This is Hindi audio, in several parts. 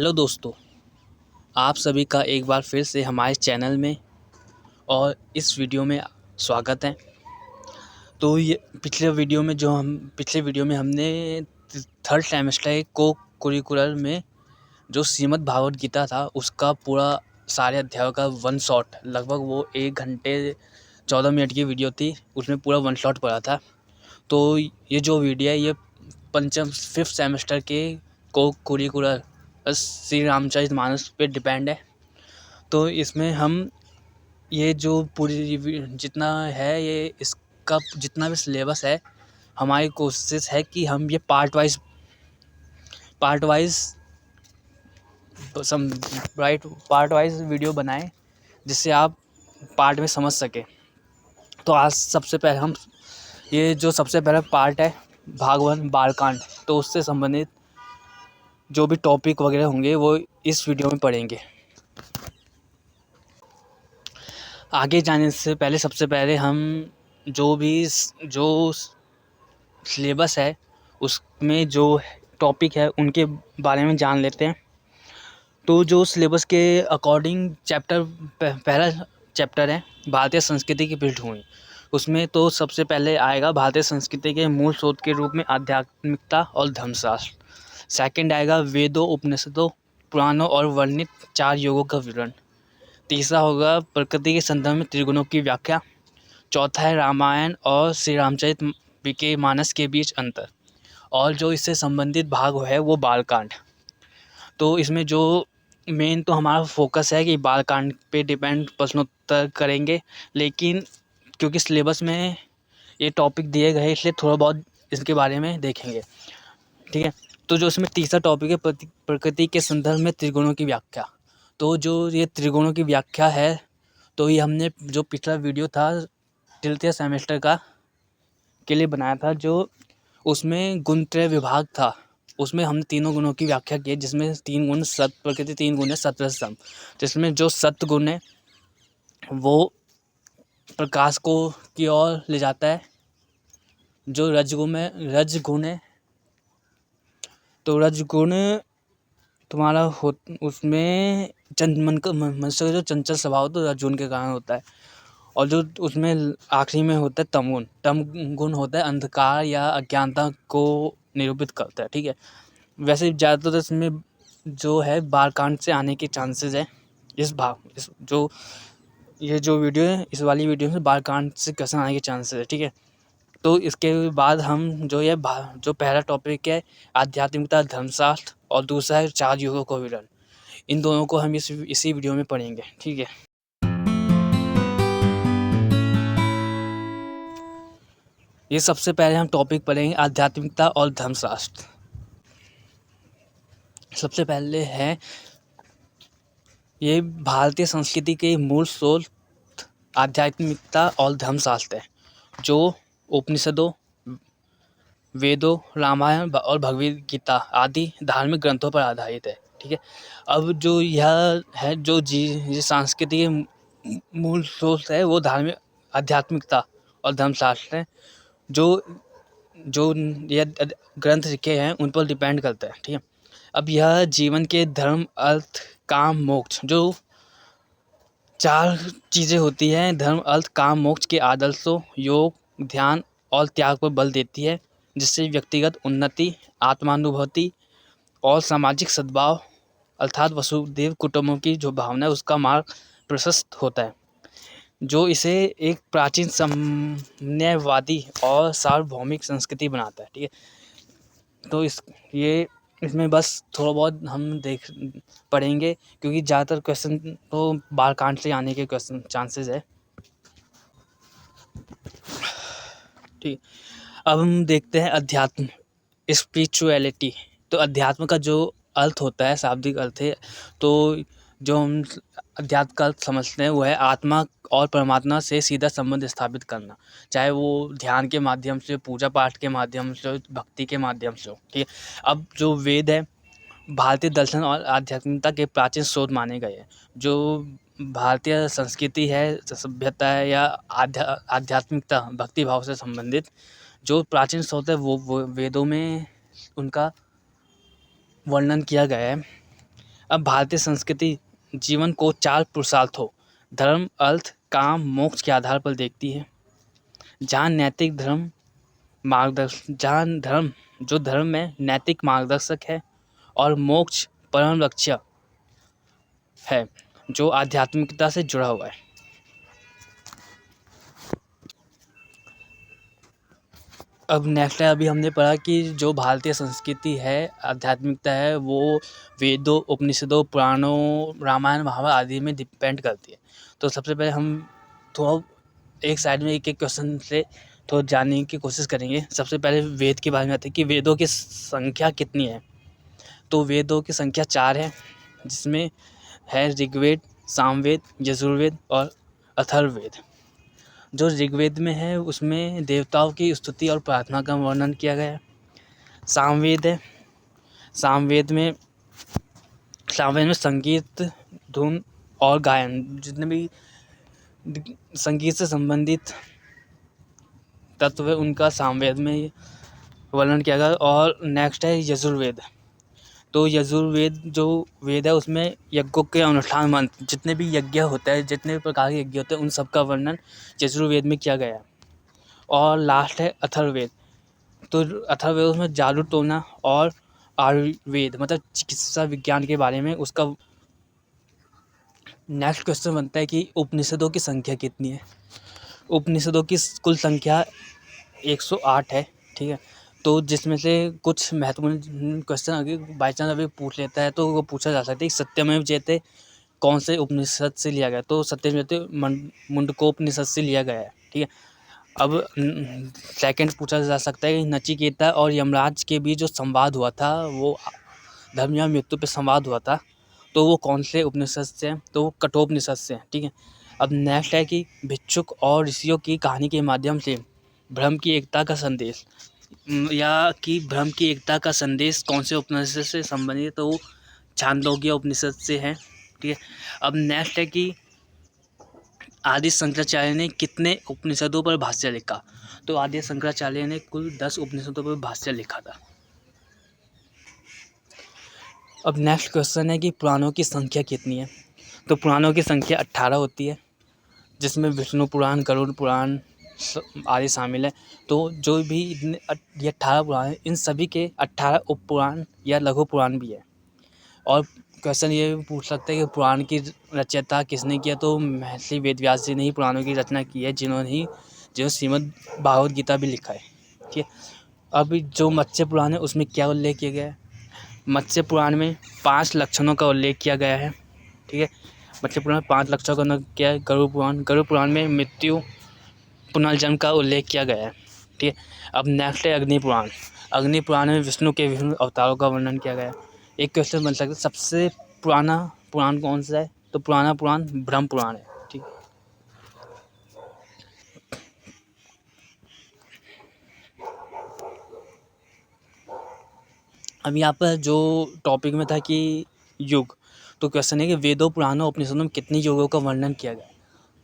हेलो दोस्तों, आप सभी का एक बार फिर से हमारे चैनल में और इस वीडियो में स्वागत है। तो ये पिछले वीडियो में हमने थर्ड सेमेस्टर को करिकुलर में जो श्रीमद् भागवत गीता था उसका पूरा सारे अध्यायों का वन शॉट, लगभग वो 1 घंटे 14 मिनट की वीडियो थी, उसमें पूरा वन शॉट पड़ा था। तो ये जो वीडियो है ये फिफ्थ सेमेस्टर के को करिकुलर श्री रामचरितमानस पे डिपेंड है। तो इसमें हम ये जो जितना है ये इसका जितना भी सिलेबस है, हमारी कोशिश है कि हम ये पार्ट वाइज वीडियो बनाएं, जिससे आप पार्ट में समझ सकें। तो आज सबसे पहला पार्ट है भागवत बालकांड। तो उससे संबंधित जो भी टॉपिक वगैरह होंगे वो इस वीडियो में पढ़ेंगे। आगे जाने से पहले सबसे पहले हम जो सिलेबस है उसमें जो टॉपिक है उनके बारे में जान लेते हैं। तो जो सिलेबस के अकॉर्डिंग पहला चैप्टर है भारतीय संस्कृति की पृष्ठभूमि। उसमें तो सबसे पहले आएगा भारतीय संस्कृति के मूल स्रोत के रूप में आध्यात्मिकता और धर्मशास्त्र। सेकंड आएगा वेदों, उपनिषदों, पुराणों और वर्णित 4 योगों का विवरण। तीसरा होगा प्रकृति के संदर्भ में त्रिगुणों की व्याख्या। चौथा है रामायण और श्री रामचरित के मानस के बीच अंतर। और जो इससे संबंधित भाग है वो बालकांड। तो इसमें जो मेन तो हमारा फोकस है कि बालकांड पे डिपेंड प्रश्नोत्तर करेंगे, लेकिन क्योंकि सिलेबस में ये टॉपिक दिए गए इसलिए थोड़ा बहुत इसके बारे में देखेंगे, ठीक है। तो जो इसमें तीसरा टॉपिक है प्रकृति के संदर्भ में त्रिगुणों की व्याख्या। तो जो ये त्रिगुणों की व्याख्या है, तो ये हमने जो पिछला वीडियो था तृतीय सेमेस्टर का के लिए बनाया था, जो उसमें गुणत्रय विभाग था, उसमें हमने तीनों गुणों की व्याख्या की, जिसमें 3 गुण प्रकृति 3 गुण है सत्व सम। जिसमें जो सत्व गुण है वो प्रकाश को की ओर ले जाता है। जो रजगुण है तो रजगुण तुम्हारा उसमें मनुष्य का जो चंचल स्वभाव तो रजगुण के कारण होता है। और जो उसमें आखिरी में होता है तम गुण होता है अंधकार या अज्ञानता को निरूपित करता है, ठीक है। वैसे ज़्यादातर इसमें जो है बालकांड से आने के चांसेस है। जो वीडियो है इस वाली वीडियो में बालकांड से क्वेश्चन आने के चांसेस है, ठीक है। तो इसके बाद हम जो पहला टॉपिक है आध्यात्मिकता धर्मशास्त्र और दूसरा है 4 युगों का विवरण। इन दोनों को हम इसी वीडियो में पढ़ेंगे, ठीक है। ये सबसे पहले हम टॉपिक पढ़ेंगे आध्यात्मिकता और धर्मशास्त्र। सबसे पहले है ये भारतीय संस्कृति के मूल स्रोत आध्यात्मिकता और धर्मशास्त्र है, जो उपनिषदों, वेदों, रामायण और भगवद गीता आदि धार्मिक ग्रंथों पर आधारित है, ठीक है। अब जो यह है ये संस्कृति के मूल स्रोत है वो धार्मिक आध्यात्मिकता और धर्मशास्त्र है। जो ये ग्रंथ लिखे हैं उन पर डिपेंड करता है, ठीक है। अब यह जीवन के धर्म, अर्थ, काम, मोक्ष, जो 4 चीज़ें होती हैं धर्म, अर्थ, काम, मोक्ष के आदर्शों, योग, ध्यान और त्याग पर बल देती है, जिससे व्यक्तिगत उन्नति, आत्मानुभूति और सामाजिक सद्भाव अर्थात वसुधैव कुटुंबकम की जो भावना है उसका मार्ग प्रशस्त होता है, जो इसे एक प्राचीन साम्यवादी और सार्वभौमिक संस्कृति बनाता है, ठीक है। तो इसमें बस थोड़ा बहुत हम पढ़ेंगे, क्योंकि ज़्यादातर क्वेश्चन तो बालकांड से आने के क्वेश्चन चांसेस है, ठीक। अब हम देखते हैं अध्यात्म, स्पिरिचुअलिटी। तो अध्यात्म का जो अर्थ होता है, शाब्दिक अर्थ है, तो जो हम अध्यात्म का अर्थ समझते हैं वो है आत्मा और परमात्मा से सीधा संबंध स्थापित करना, चाहे वो ध्यान के माध्यम से, पूजा पाठ के माध्यम से, भक्ति के माध्यम से हो, ठीक है। अब जो वेद है भारतीय दर्शन और आध्यात्मिकता के प्राचीन स्रोत माने गए हैं। जो भारतीय संस्कृति है, सभ्यता है या आध्यात्मिकता, भक्ति भाव से संबंधित जो प्राचीन स्रोत है वो वेदों में उनका वर्णन किया गया है। अब भारतीय संस्कृति जीवन को 4 पुरुषार्थों धर्म, अर्थ, काम, मोक्ष के आधार पर देखती है। जहाँ नैतिक धर्म जहाँ धर्म में नैतिक मार्गदर्शक है और मोक्ष परम लक्ष्य है जो आध्यात्मिकता से जुड़ा हुआ है। अब नेक्स्ट है, अभी हमने पढ़ा कि जो भारतीय संस्कृति है, आध्यात्मिकता है, वो वेदों, उपनिषदों, पुराणों, रामायण, महाभारत आदि में डिपेंड करती है। तो सबसे पहले हम थोड़ा एक साइड में एक क्वेश्चन से थोड़ा जानने की कोशिश करेंगे। सबसे पहले वेद के बारे में आते हैं कि वेदों की संख्या कितनी है। तो वेदों की संख्या 4 है, जिसमें है ऋग्वेद, सामवेद, यजुर्वेद और अथर्ववेद। जो ऋग्वेद में है उसमें देवताओं की स्तुति और प्रार्थना का वर्णन किया गया है। सामवेद है, सामवेद में संगीत, धुन और गायन, जितने भी संगीत से संबंधित तत्व है उनका सामवेद में वर्णन किया गया। और नेक्स्ट है यजुर्वेद। तो यजुर्वेद जो वेद है उसमें यज्ञों के अनुष्ठान मंत्र, जितने भी यज्ञ होता है, जितने भी प्रकार के यज्ञ होते हैं, उन सब का वर्णन यजुर्वेद में किया गया है। और लास्ट है अथर्ववेद। तो अथर्ववेद में जादू टोना और आयुर्वेद मतलब चिकित्सा विज्ञान के बारे में उसका। नेक्स्ट क्वेश्चन बनता है कि उपनिषदों की संख्या कितनी है। उपनिषदों की कुल संख्या 108 है, ठीक है। तो जिसमें से कुछ महत्वपूर्ण क्वेश्चन आगे बाई चांस अभी पूछ लेता है तो वो पूछा जा सकता है कि सत्यमेव जयते कौन से उपनिषद से लिया गया। तो सत्यमेव जयते मुंडकोपनिषद से लिया गया है, ठीक है। अब सेकंड पूछा जा सकता है कि नचिकेता और यमराज के बीच जो संवाद हुआ था, वो धर्म या मृत्यु पे संवाद हुआ था, तो वो कौन से उपनिषद से है। तो वो कठोपनिषद से है, ठीक है। अब नेक्स्ट है कि भिक्षुक और ऋषियों की कहानी के माध्यम से भ्रम की एकता का संदेश भ्रम की एकता का संदेश कौन से उपनिषद से संबंधित है। तो वो छांदोग्य उपनिषद से है, ठीक है। अब नेक्स्ट है कि आदि शंकराचार्य ने कितने उपनिषदों पर भाष्य लिखा। तो आदि शंकराचार्य ने कुल 10 उपनिषदों पर भाष्य लिखा था। अब नेक्स्ट क्वेश्चन है कि पुराणों की संख्या कितनी है। तो पुराणों की संख्या 18 होती है, जिसमें विष्णु पुराण, गरुड़ पुराण आदि शामिल है। तो जो भी ये 18 पुराण है, इन सभी के 18 उप पुराण या लघु पुराण भी है। और क्वेश्चन ये भी पूछ सकते हैं कि पुराण की रचयिता किसने किया। तो महर्षि वेदव्यास जी ने ही पुराणों की रचना की है, जिन्होंने श्रीमद् भागवत गीता भी लिखा है, ठीक है। अब जो मत्स्य पुराण है उसमें क्या उल्लेख किया गया है। मत्स्य पुराण में 5 लक्षणों का उल्लेख किया गया है, ठीक है। मत्स्य पुराण में 5 लक्षणों का उल्लेख किया है। गरुड़ पुराण में मृत्यु पुनर्जन्म का उल्लेख किया गया है, ठीक है। अब नेक्स्ट है अग्नि पुराण। अग्नि पुराण में विष्णु के विभिन्न अवतारों का वर्णन किया गया है। एक क्वेश्चन बन सकता है सबसे पुराना पुराण कौन सा है। तो पुराना पुराण ब्रह्म पुराण है, ठीक। अब यहाँ पर जो टॉपिक में था कि युग, तो क्वेश्चन है कि वेदों, पुराणों, उपनिषदों में कितने युगों का वर्णन किया गया।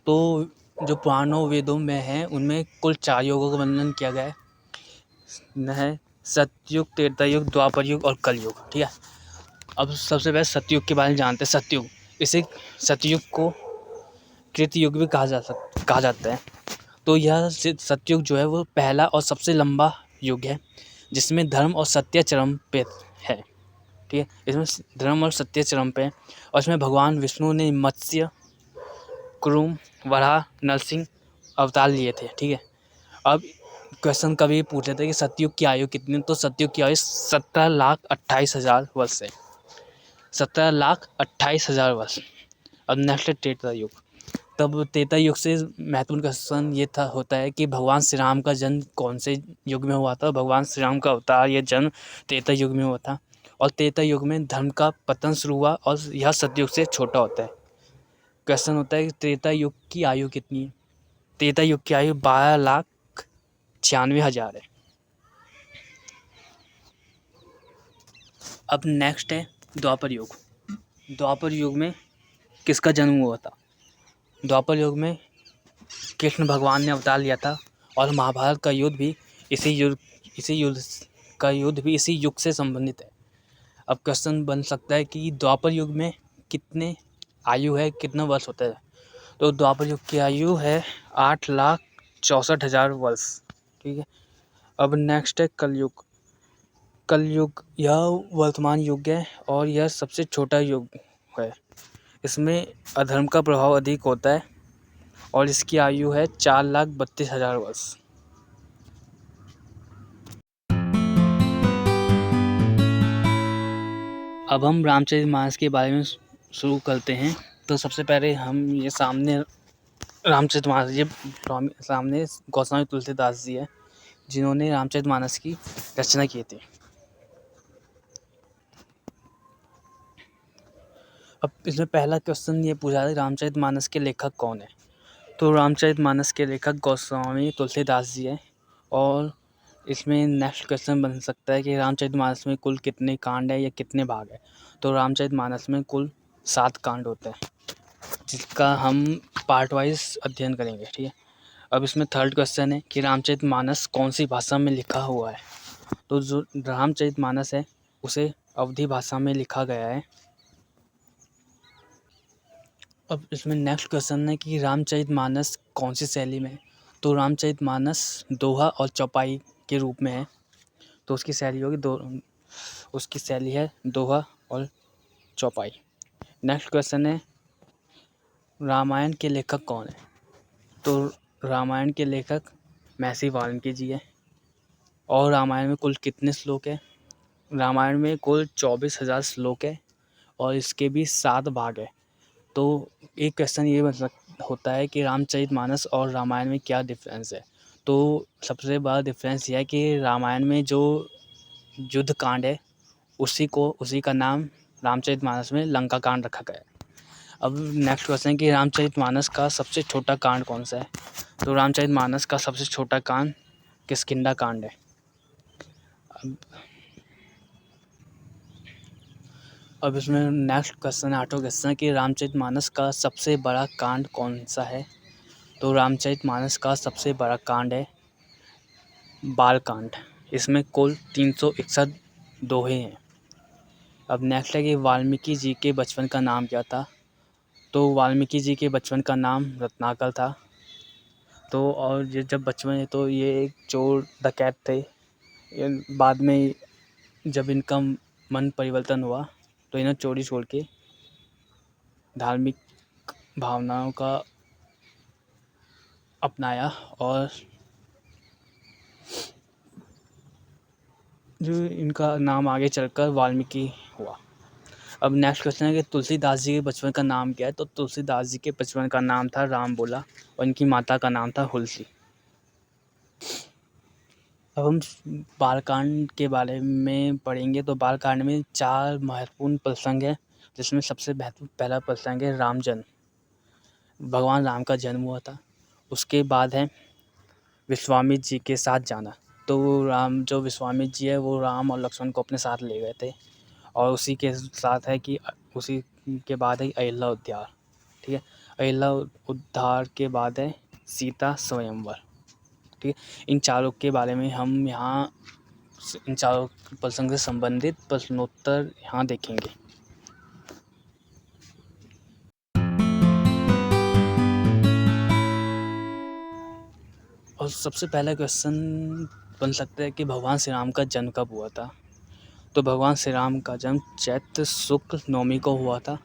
तो जो पुराणों वेदों में है उनमें कुल 4 युगों का वर्णन किया गया है, सतयुग, त्रेता युग, द्वापर युग और कलयुग, ठीक है। अब सबसे पहले सतयुग के बारे में जानते हैं। सतयुग, इसे सतयुग को कृतयुग भी कहा जाता है। तो यह सतयुग जो है वो पहला और सबसे लंबा युग है, जिसमें धर्म और सत्य चरम पे है, ठीक है। इसमें धर्म और सत्य चरम पे है और इसमें भगवान विष्णु ने मत्स्य, कुरुम, वराह, नरसिंह अवतार लिए थे, ठीक है। अब क्वेश्चन कभी पूछ लेते हैं कि सतयुग की आयु कितनी है। तो सतयुग की आयु 17,28,000 वर्ष है, 17,28,000 वर्ष। अब नेक्स्ट है त्रेता युग। तब त्रेता युग से महत्वपूर्ण क्वेश्चन ये होता है कि भगवान श्री राम का जन्म कौन से युग में हुआ था। भगवान श्री राम का अवतार या जन्म त्रेता युग में हुआ था। और त्रेता युग में धर्म का पतन शुरू हुआ और यह सतयुग से छोटा होता है। क्वेश्चन होता है कि त्रेता युग की आयु कितनी है। त्रेता युग की आयु 12,96,000 है। अब नेक्स्ट है द्वापर युग। द्वापर युग में किसका जन्म हुआ था। द्वापर युग में कृष्ण भगवान ने अवतार लिया था और महाभारत का युद्ध भी इसी युग से संबंधित है। अब क्वेश्चन बन सकता है कि द्वापर युग में कितने आयु है, कितना वर्ष होता है। तो द्वापर युग की आयु है 8,64,000 वर्ष। ठीक है। अब नेक्स्ट है कलयुग। कलयुग यह वर्तमान युग है और यह सबसे छोटा युग है। इसमें अधर्म का प्रभाव अधिक होता है और इसकी आयु है 4,32,000 वर्ष। अब हम रामचरितमानस के बारे में शुरू करते हैं। तो सबसे पहले हम ये सामने रामचरितमानस, ये सामने गोस्वामी तुलसीदास जी है जिन्होंने रामचरितमानस की रचना की थी। अब इसमें पहला क्वेश्चन ये पूछा है रामचरितमानस के लेखक कौन है। तो रामचरितमानस के लेखक गोस्वामी तुलसीदास जी हैं। और इसमें नेक्स्ट क्वेश्चन बन सकता है कि रामचरितमानस में कुल कितने कांड है या कितने भाग है। तो रामचरितमानस में कुल 7 कांड होते हैं जिसका हम पार्ट वाइज अध्ययन करेंगे। ठीक है। अब इसमें थर्ड क्वेश्चन है कि रामचरितमानस कौन सी भाषा में लिखा हुआ है। तो जो रामचरितमानस है उसे अवधी भाषा में लिखा गया है। अब इसमें नेक्स्ट क्वेश्चन है कि रामचरितमानस कौन सी शैली में है। तो रामचरितमानस दोहा और चौपाई के रूप में है। तो उसकी शैली होगी उसकी शैली है दोहा और चौपाई। नेक्स्ट क्वेश्चन है रामायण के लेखक कौन है। तो रामायण के लेखक महर्षि वाल्मीकि जी है। और रामायण में कुल कितने श्लोक है। रामायण में कुल 24,000 श्लोक है और इसके भी 7 भाग है। तो एक क्वेश्चन ये होता है कि रामचरितमानस और रामायण में क्या डिफरेंस है। तो सबसे बड़ा डिफरेंस यह है कि रामायण में जो युद्ध कांड है उसी का नाम रामचरितमानस में लंका कांड रखा गया है। अब नेक्स्ट क्वेश्चन है कि रामचरितमानस का सबसे छोटा कांड कौन सा है। तो रामचरितमानस का सबसे छोटा कांड किष्किंधा कांड है। अब इसमें नेक्स्ट क्वेश्चन है, 8वां क्वेश्चन है कि रामचरितमानस का सबसे बड़ा कांड कौन सा है। तो रामचरितमानस का सबसे बड़ा कांड है बालकांड। इसमें कुल 361 दोहे हैं। अब नेक्स्ट है कि वाल्मीकि जी के बचपन का नाम क्या था। तो वाल्मीकि जी के बचपन का नाम रत्नाकर था। तो और ये जब बचपन है तो ये एक चोर डकैत थे। बाद में जब इनका मन परिवर्तन हुआ तो इन्होंने चोरी छोड़ के धार्मिक भावनाओं का अपनाया और जो इनका नाम आगे चलकर वाल्मीकि हुआ। अब नेक्स्ट क्वेश्चन है कि तुलसीदास जी के बचपन का नाम क्या है। तो तुलसीदास जी के बचपन का नाम था रामबोला और इनकी माता का नाम था हुलसी। अब हम बालकांड के बारे में पढ़ेंगे। तो बालकांड में 4 महत्वपूर्ण प्रसंग हैं जिसमें सबसे पहला प्रसंग है राम जन्म। भगवान राम का जन्म हुआ था। उसके बाद है विश्वामित्र जी के साथ जाना। तो जो विश्वामित्र जी है वो राम और लक्ष्मण को अपने साथ ले गए थे। और उसी के साथ है कि उसी के बाद है अहिल्या उद्धार। ठीक है। अहिल्या उद्धार के बाद है सीता स्वयंवर। ठीक है। इन चारों के बारे में हम यहाँ इन चारों प्रसंग से संबंधित प्रश्नोत्तर यहाँ देखेंगे। और सबसे पहला क्वेश्चन बन सकता है कि भगवान श्री राम का जन्म कब हुआ था। तो भगवान श्री राम का जन्म चैत्र शुक्ल नवमी को हुआ था।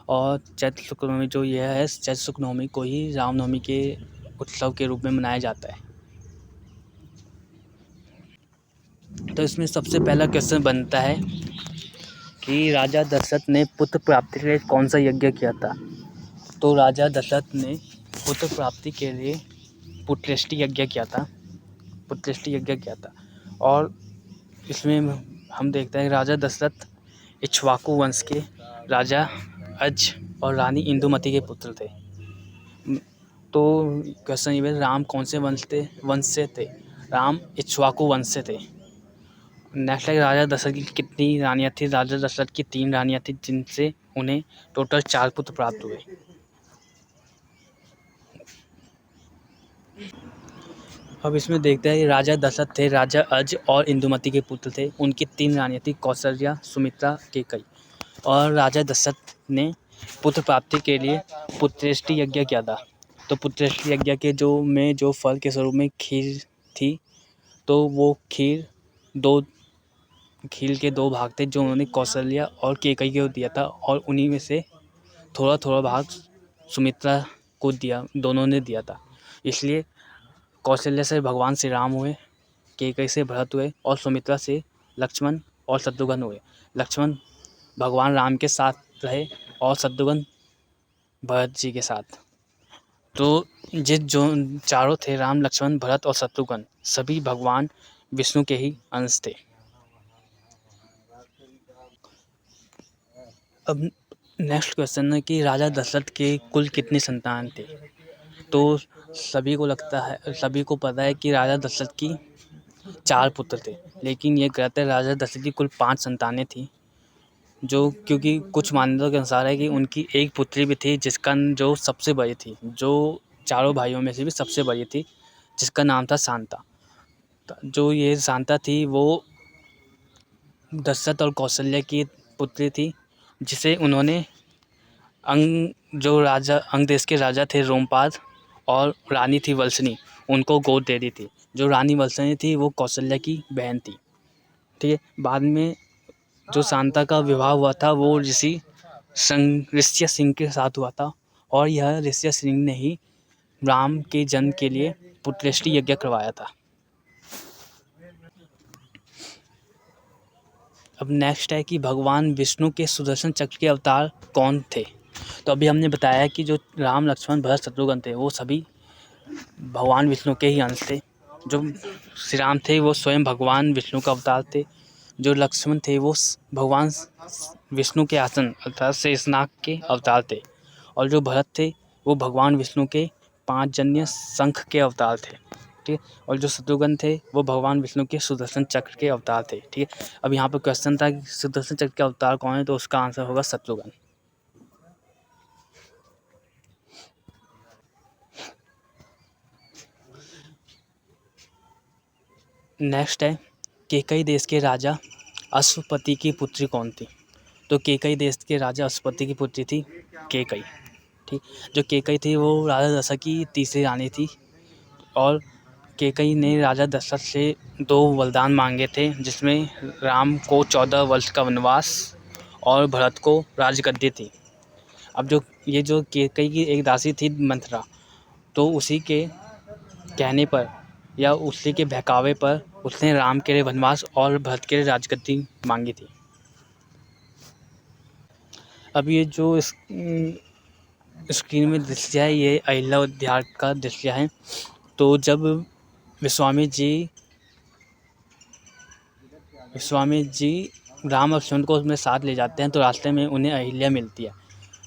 और चैत्र शुक्ल नवमी जो यह है, चैत्र शुक्ल नवमी को ही रामनवमी के उत्सव के रूप में मनाया जाता है। तो इसमें सबसे पहला क्वेश्चन बनता है कि राजा दशरथ ने पुत्र प्राप्ति के लिए कौन सा यज्ञ किया था। तो राजा दशरथ ने पुत्र प्राप्ति के लिए पुत्रेष्टि यज्ञ किया था। और इसमें हम देखते हैं राजा दशरथ इक्ष्वाकु वंश के राजा अज और रानी इंदुमती के पुत्र थे। तो क्वेश्चन ये राम कौन से वंश से थे। राम इक्ष्वाकु वंश से थे। नेक्स्ट है राजा दशरथ की कितनी रानियाँ थी। राजा दशरथ की 3 रानियाँ थी जिनसे उन्हें टोटल 4 पुत्र प्राप्त हुए। अब इसमें देखते हैं राजा दशरथ थे, राजा अज और इंदुमती के पुत्र थे। उनकी 3 रानियाँ थी, कौशल्या, सुमित्रा, कैकेयी। और राजा दशरथ ने पुत्र प्राप्ति के लिए पुत्रेष्टि यज्ञ किया था। तो पुत्रेष्टि यज्ञ के जो फल के स्वरूप में खीर थी, तो वो खीर के 2 भाग थे जो उन्होंने कौशल्या और कैकेयी को दिया था, और उन्हीं में से थोड़ा थोड़ा भाग सुमित्रा को दिया, दोनों ने दिया था। इसलिए कौशल्या से भगवान श्री राम हुए, कैकेयी से भरत हुए और सुमित्रा से लक्ष्मण और शत्रुघ्न हुए। लक्ष्मण भगवान राम के साथ रहे और शत्रुघ्न भरत जी के साथ। तो जो चारों थे, राम, लक्ष्मण, भरत और शत्रुघ्न, सभी भगवान विष्णु के ही अंश थे। अब नेक्स्ट क्वेश्चन है कि राजा दशरथ के कुल कितनी संतान थे। तो सभी को पता है कि राजा दशरथ की 4 पुत्र थे, लेकिन ये गलत है। राजा दशरथ की कुल 5 संतानें थी, क्योंकि कुछ मान्यताओं के अनुसार है कि उनकी एक पुत्री भी थी जो सबसे बड़ी थी, जो चारों भाइयों में से भी सबसे बड़ी थी, जिसका नाम था शांता। जो ये शांता थी वो दशरथ और कौशल्या की पुत्री थी, जिसे उन्होंने अंग देश के राजा थे रोमपाद और रानी थी वल्सनी, उनको गोद दे दी थी। जो रानी वल्सनी थी वो कौशल्या की बहन थी। ठीक है। बाद में जो शांता का विवाह हुआ था वो ऋष्य सिंह के साथ हुआ था, और यह ऋष्य सिंह ने ही राम के जन्म के लिए पुत्रेष्टि यज्ञ करवाया था। अब नेक्स्ट है कि भगवान विष्णु के सुदर्शन चक्र के अवतार कौन थे। तो अभी हमने बताया कि जो राम, लक्ष्मण, भरत, शत्रुघ्न थे वो सभी भगवान विष्णु के ही अंश थे। जो श्री राम थे वो स्वयं भगवान विष्णु का अवतार थे। जो लक्ष्मण थे वो भगवान विष्णु के आसन अर्थात शेषनाग के अवतार थे। और जो भरत थे वो भगवान विष्णु के 5 जन्य शंख के अवतार थे। ठीक है। और जो शत्रुघ्न थे वो भगवान विष्णु के सुदर्शन चक्र के अवतार थे। ठीक है। अब यहाँ पर क्वेश्चन था कि सुदर्शन चक्र के अवतार कौन है, तो उसका आंसर होगा शत्रुघ्न। नेक्स्ट है कैकेयी देश के राजा अश्वपति की पुत्री कौन थी। तो कैकेयी देश के राजा अश्वपति की पुत्री थी कैकेयी। ठीक। जो कैकेयी थी वो राजा दशरथ की तीसरी रानी थी, और कैकेयी ने राजा दशरथ से 2 वरदान मांगे थे, जिसमें राम को 14 वर्ष का वनवास और भरत को राजगद्दी थी। अब जो कैकेयी की एक दासी थी मंथरा, तो उसी के कहने पर या उसी के बहकावे पर उसने राम के लिए वनवास और भरत के लिए राजगद्दी मांगी थी। अब ये जो स्क्रीन में दृश्य है ये अहिल्या उद्यान का दृश्य है। तो जब विश्वामित्र जी राम और लक्ष्मण को अपने साथ ले जाते हैं, तो रास्ते में उन्हें अहिल्या मिलती है।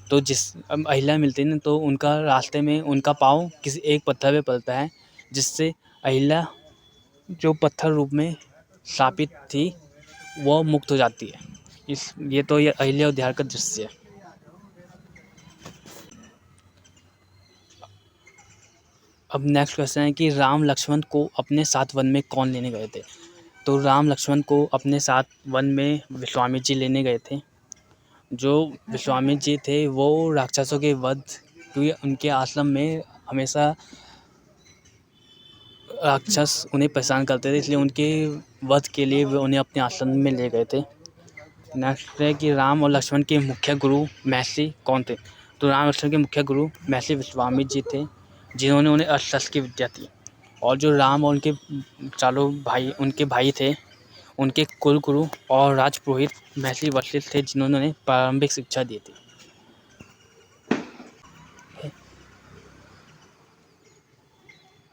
तो अहिल्या मिलती है ना, तो उनका रास्ते में उनका पाँव किसी एक पत्थर पे पड़ता है, जिससे अहिल्या जो पत्थर रूप में स्थापित थी वो मुक्त हो जाती है। ये अहिल्या उद्यान का दृश्य है। अब नेक्स्ट क्वेश्चन है कि राम लक्ष्मण को अपने साथ वन में कौन लेने गए थे। तो राम लक्ष्मण को अपने साथ वन में विश्वामित्र जी लेने गए थे। जो विश्वामित्र जी थे वो राक्षसों के वध, क्योंकि उनके आश्रम में हमेशा राक्षस उन्हें परेशान करते थे, इसलिए उनके वध के लिए वे उन्हें अपने आश्रम में ले गए थे। नेक्स्ट है कि राम और लक्ष्मण के मुख्य गुरु महर्षि कौन थे। तो राम लक्ष्मण के मुख्य गुरु महर्षि विश्वामित्र जी थे, जिन्होंने उन्हें अस्त्र की विद्या दी। और जो राम और उनके भाई थे, उनके कुल गुरु और राजपुरोहित महर्षि वशिष्ठ थे, जिन्होंने उन्हें प्रारंभिक शिक्षा दी थी।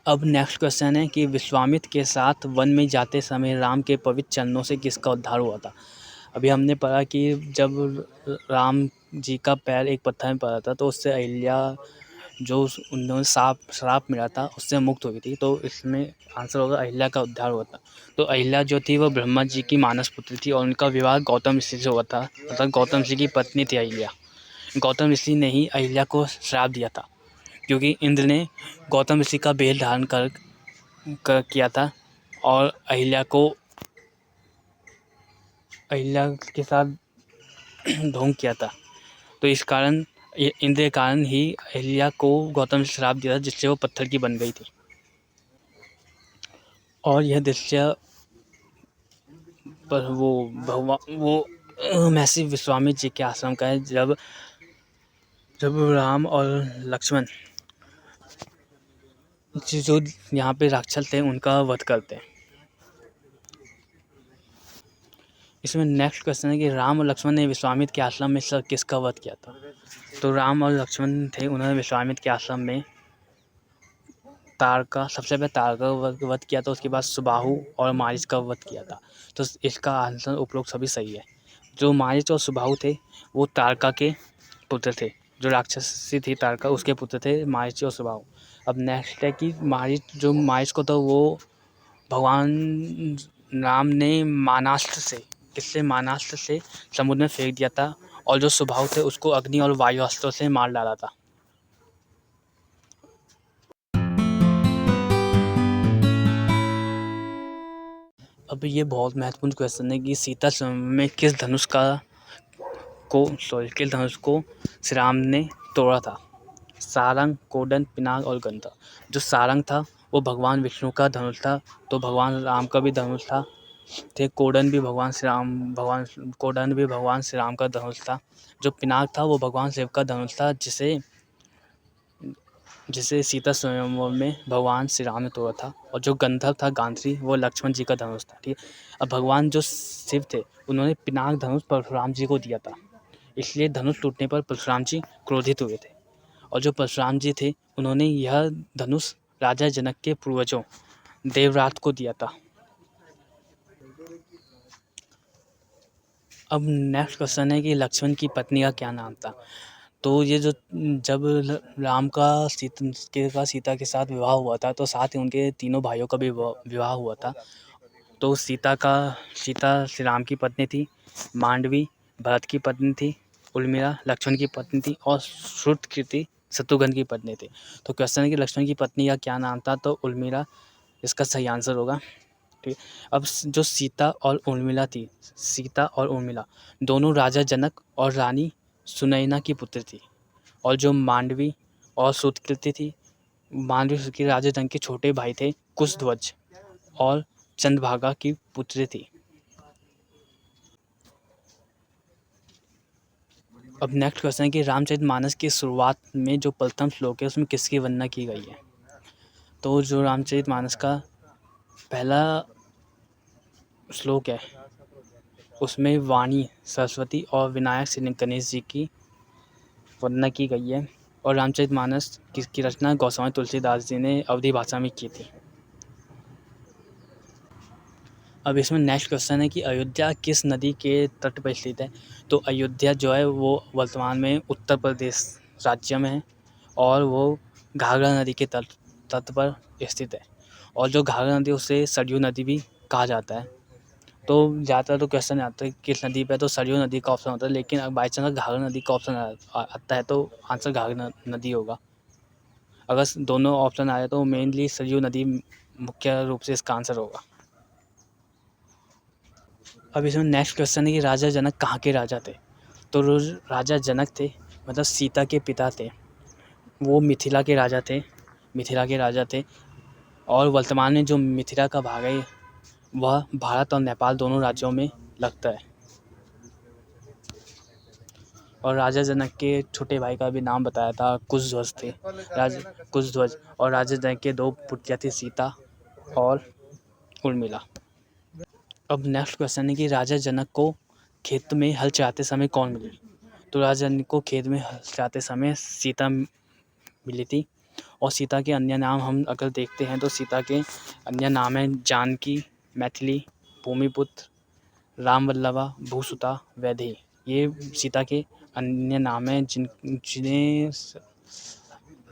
अब नेक्स्ट क्वेश्चन है कि विश्वामित्र के साथ वन में जाते समय राम के पवित्र चरणों से किसका उद्धार हुआ था। अभी हमने पढ़ा कि जब राम जी का पैर एक पत्थर में पड़ा था, तो उससे अहिल्या जो उन्होंने श्राप मिला था उससे मुक्त हुई थी। तो इसमें आंसर होगा अहिल्या का उद्धार हुआ था। तो अहिल्या जो थी वो ब्रह्मा जी की मानस पुत्री थी, और उनका विवाह गौतम ऋषि से हुआ था, मतलब गौतम ऋषि की पत्नी थी अहिल्या। गौतम ऋषि ने ही अहिल्या को श्राप दिया था, क्योंकि इंद्र ने गौतम ऋषि का बेल धारण कर किया था और अहिल्या के साथ ढोंग किया था। तो इस कारण इंद्र के कारण ही अहिल्या को गौतम ने श्राप दिया था, जिससे वो पत्थर की बन गई थी। और यह दृश्य पर वो भगवान वो महर्षि विश्वामित्र जी के आश्रम का है, जब राम और लक्ष्मण जो यहाँ पे राक्षस थे उनका वध करते हैं। इसमें नेक्स्ट क्वेश्चन है कि राम और लक्ष्मण ने विश्वामित्र के आश्रम में किसका वध किया था। तो राम और लक्ष्मण थे, उन्होंने विश्वामित्र के आश्रम में सबसे पहले तारका वध किया था, उसके बाद सुबाहु और मारीच का वध किया था। तो इसका आंसर उपरोक्त सभी सही है। जो मारीच और सुबाहु थे वो तारका के पुत्र थे, जो राक्षसी थी तारका उसके पुत्र थे मारीच और सुबाहु। अब नेक्स्ट है कि मारीच को तो वो भगवान राम ने मानास्त्र से समुद्र में फेंक दिया था, और जो सुबाहु थे उसको अग्नि और वायु अस्त्रों से मार डाला था। अब ये बहुत महत्वपूर्ण क्वेश्चन है कि सीता स्वयं में किस धनुष को श्री राम ने तोड़ा था। सारंग, कोडन, पिनाक और गंधा। जो सारंग था वो भगवान विष्णु का धनुष था, तो भगवान राम का भी धनुष था। कोडन भी भगवान श्री राम का धनुष था। जो पिनाक था वो भगवान शिव का धनुष था, जिसे सीता स्वयंवर में भगवान श्री राम ने तोड़ा था। और जो गंधर्व था गांत्री, वो लक्ष्मण जी का धनुष था। ठीक है, अब भगवान जो शिव थे उन्होंने पिनाक धनुष परशुराम जी को दिया था, इसलिए धनुष टूटने पर परशुराम जी क्रोधित हुए थे। और जो परशुराम जी थे उन्होंने यह धनुष राजा जनक के पूर्वजों देवरात को दिया था। अब नेक्स्ट क्वेश्चन है कि लक्ष्मण की पत्नी का क्या नाम था। तो ये जब राम का सीता के साथ विवाह हुआ था, तो साथ ही उनके तीनों भाइयों का भी विवाह हुआ था। तो सीता श्री राम की पत्नी थी, मांडवी भरत की पत्नी थी, उर्मिला लक्ष्मण की पत्नी थी, और श्रुतकीर्ति शत्रुघ्न की पत्नी थी। तो क्वेश्चन है कि लक्ष्मण की पत्नी का क्या नाम था। तो उर्मिला इसका सही आंसर होगा। ठीक, अब जो सीता और उर्मिला दोनों राजा जनक और रानी सुनैना की पुत्र थी। और जो मांडवी और श्रुतकीर्ति थी, मांडवी के राजा जनक के छोटे भाई थे कुशध्वज और चंद्रभागा की पुत्री थी। अब नेक्स्ट क्वेश्चन है कि रामचरितमानस की शुरुआत में जो प्रथम श्लोक है उसमें किसकी वंदना की गई है। तो जो रामचरितमानस का पहला श्लोक है उसमें वाणी सरस्वती और विनायक श्री गणेश जी की वंदना की गई है। और रामचरितमानस की रचना गोस्वामी तुलसीदास जी ने अवधी भाषा में की थी। अब इसमें नेक्स्ट क्वेश्चन है कि अयोध्या किस नदी के तट पर स्थित है। तो अयोध्या जो है वो वर्तमान में उत्तर प्रदेश राज्य में है, और वो घाघरा नदी के तट पर स्थित है। और जो घाघरा नदी उसे सरयू नदी भी कहा जाता है। तो ज़्यादातर तो क्वेश्चन आता है किस नदी पे, तो सरयू नदी का ऑप्शन होता है, लेकिन बाई चांस घाघरा नदी का ऑप्शन आता है तो आंसर घाघरा नदी होगा। अगर दोनों ऑप्शन आए तो मेनली सरयू नदी मुख्य रूप से इसका आंसर होगा। अब इसमें नेक्स्ट क्वेश्चन है कि राजा जनक कहाँ के राजा थे। तो राजा जनक थे, मतलब सीता के पिता थे, वो मिथिला के राजा थे। और वर्तमान में जो मिथिला का भाग है वह भारत और नेपाल दोनों राज्यों में लगता है। और राजा जनक के छोटे भाई का भी नाम बताया था, कुशध्वज थे। कुशध्वज और राजा जनक के दो पुत्रियाँ थी, सीता और उर्मिला। अब नेक्स्ट क्वेश्चन है कि राजा जनक को खेत में हल चलाते समय कौन मिली। तो राजा जनक को खेत में हल चलाते समय सीता मिली थी। और सीता के अन्य नाम हम अगर देखते हैं तो सीता के अन्य नाम हैं जानकी, मैथिली, भूमिपुत्र, रामवल्लभा, भूसुता, वैदेही। ये सीता के अन्य नाम हैं जिन्हें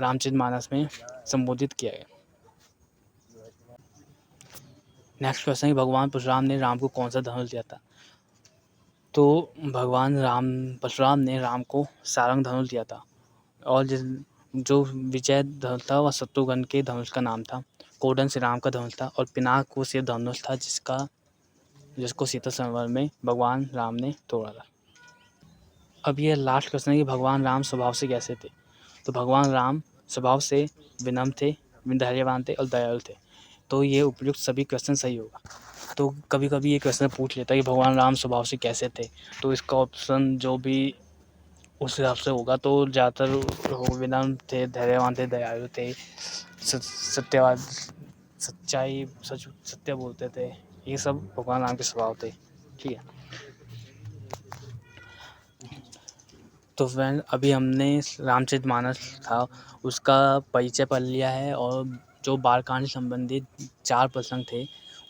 रामचरितमानस में संबोधित किया गया। नेक्स्ट क्वेश्चन है भगवान परशुराम ने राम को कौन सा धनुष दिया था। तो भगवान परशुराम ने राम को सारंग धनुष दिया था। और जो विजय धनुष था वह शत्रुघ्न के धनुष का नाम था। कोदंड श्री राम का धनुष था और पिनाक वो शिव धनुष था जिसको सीता संवर में भगवान राम ने तोड़ा था। अब ये लास्ट क्वेश्चन है कि भगवान राम स्वभाव से कैसे थे। तो भगवान राम स्वभाव से विनम्र थे, धैर्यवान थे और दयालु थे। तो ये उपयुक्त सभी क्वेश्चन सही होगा। तो कभी कभी ये क्वेश्चन पूछ लेता है कि भगवान राम स्वभाव से कैसे थे, तो इसका ऑप्शन जो भी उस हिसाब से होगा। तो ज़्यादातर विनम्र थे, धैर्यवान थे, दयालु थे, सत्यवाद सत्य बोलते थे। ये सब भगवान राम के स्वभाव थे। ठीक है, तो फ्रेंड अभी हमने रामचरितमानस था उसका परिचय पढ़ लिया है और जो बालकांड से संबंधित 4 प्रसंग थे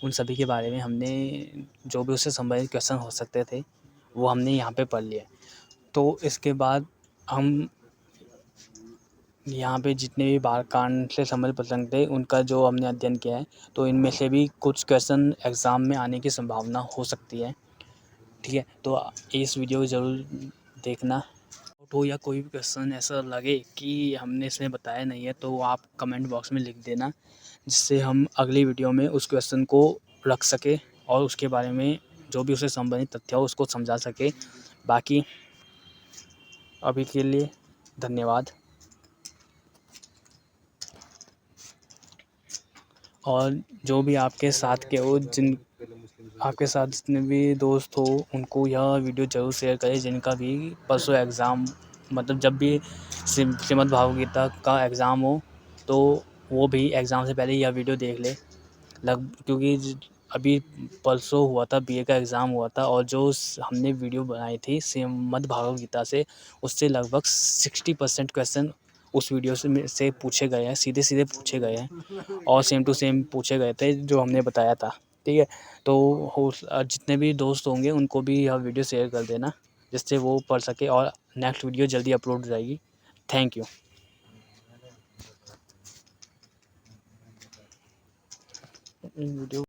उन सभी के बारे में हमने जो भी उससे संबंधित क्वेश्चन हो सकते थे वो हमने यहाँ पे पढ़ लिया। तो इसके बाद हम यहाँ पे जितने भी बालकांड से संबंधित प्रसंग थे उनका जो हमने अध्ययन किया है, तो इनमें से भी कुछ क्वेश्चन एग्ज़ाम में आने की संभावना हो सकती है। ठीक है, तो इस वीडियो को ज़रूर देखना। हो या कोई भी क्वेश्चन ऐसा लगे कि हमने इसमें बताया नहीं है तो आप कमेंट बॉक्स में लिख देना, जिससे हम अगली वीडियो में उस क्वेश्चन को रख सके और उसके बारे में जो भी उससे संबंधित तथ्य हो उसको समझा सके। बाकी अभी के लिए धन्यवाद। और जो भी आपके साथ के हो, आपके साथ जितने भी दोस्त हो उनको यह वीडियो ज़रूर शेयर करें जिनका भी परसों एग्ज़ाम, मतलब जब भी श्रीमद् भागवत गीता का एग्ज़ाम हो तो वो भी एग्ज़ाम से पहले यह वीडियो देख ले। क्योंकि अभी परसों हुआ था बीए का एग्ज़ाम हुआ था और जो हमने वीडियो बनाई थी श्रीमद् भागवत गीता से उससे लगभग 60% क्वेश्चन उस वीडियो से पूछे गए हैं, सीधे सीधे पूछे गए हैं और सेम टू सेम पूछे गए थे जो हमने बताया था। ठीक है, तो जितने भी दोस्त होंगे उनको भी यह वीडियो शेयर कर देना जिससे वो पढ़ सके और नेक्स्ट वीडियो जल्दी अपलोड हो जाएगी। Thank you.